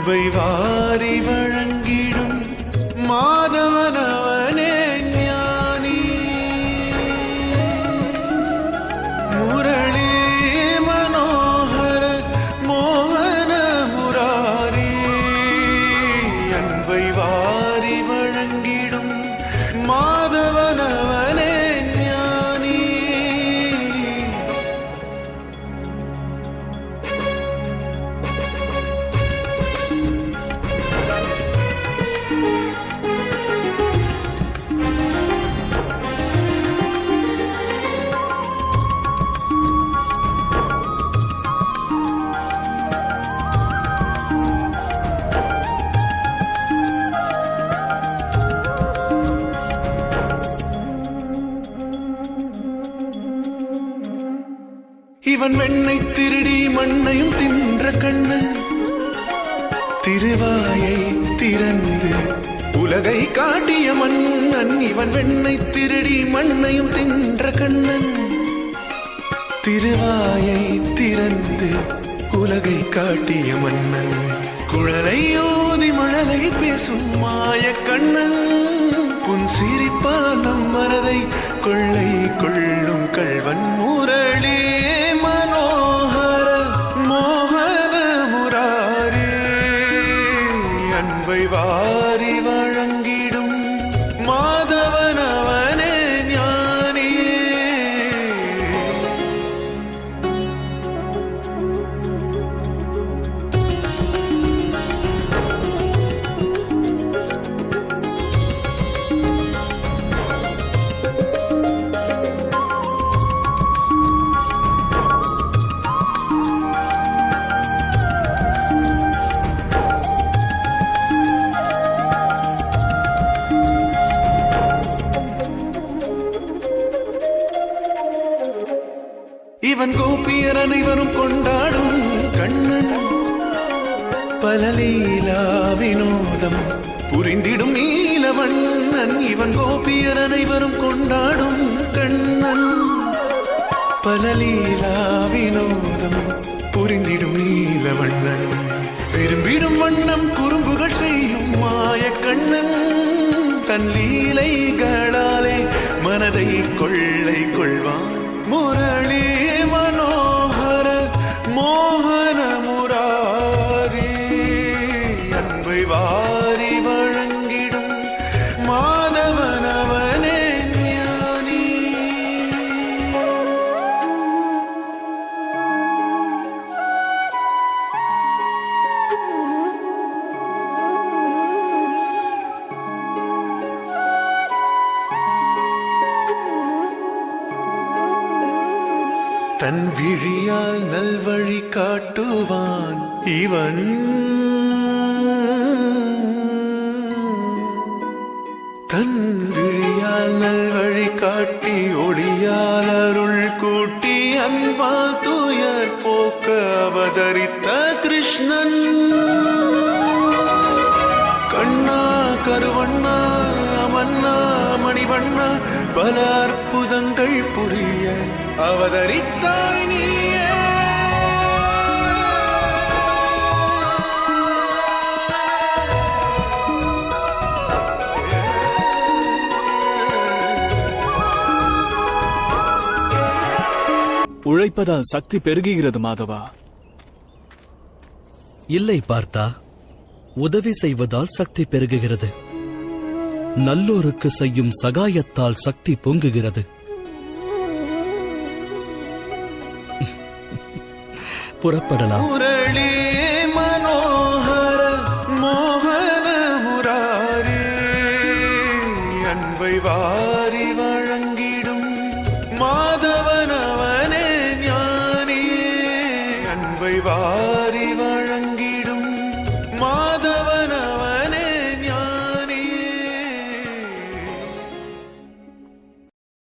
அன்பை வாரி வழங்கிடும் மாதவனவனே ஞானி முரளி மனோகர மோகன முராரி அன்பை வாரி வழங்கிடும் மாதவனவனே ஞானி. இவன் வெண்ணை திருடி மண்ணையும் தின்ற கண்ணன் திருவாயை திறந்து உலகை காட்டிய மன்னன். இவன் வெண்ணை திருடி மண்ணையும் தின்ற கண்ணன் திருவாயை திறந்து உலகை காட்டிய மன்னன். குழலை ஓதி மழலை பேசும் மாய கண்ணன் புன் சிரிப்பா நம் மனதை கொள்ளை கொள்ளும் கள்வன் முரளி மனோகர மோகன முராரி அன்பை வாரி வழங்கிடும் மாதவனவனே ஞானி. இவன் கோபியர் அனைவரும் கொண்டாடும் கண்ணன் பலலீலா வினோதம் புரிந்திடும் நீலவண்ணன். இவன் கோபியர் அனைவரும் கொண்டாடும் கண்ணன் பலலீலா வினோதம் புரிந்திடும் நீலவண்ணன். விரும்பிடும் வண்ணம் குறும்புகள் செய்யும் மாய கண்ணன் தன் லீலைகளாலே மனதை கொள்ளை கொள்வான். முரளி மனோகர மோகன முராரி அன்பை வாரி வழங்கிடும் மாதவனவனே ஞானி. தன் விழியால் நல்வழி காட்டுவான் இவன் தன் விழியால் நல்வழி காட்டி ஒளியால் அருள் கூட்டி அன்பால் துயர் போக்க அவதரித்த கிருஷ்ணன். கண்ணா கருவண்ணா மன்னா மணிவண்ணா பல அற்புதங்கள் புரிய அவதரித்தாய் நீயே. உழைப்பதால் சக்தி பெருகுகிறது மாதவா. இல்லை பார்த்தா, உதவி செய்வதால் சக்தி பெருகுகிறது. நல்லோருக்கு செய்யும் சகாயத்தால் சக்தி பொங்குகிறது. புறப்படலாம். முரளி மனோகர மோகன முராரி அன்பை வாரி வழங்கிடும் மாதவனவனே ஞானி அன்பை வாரி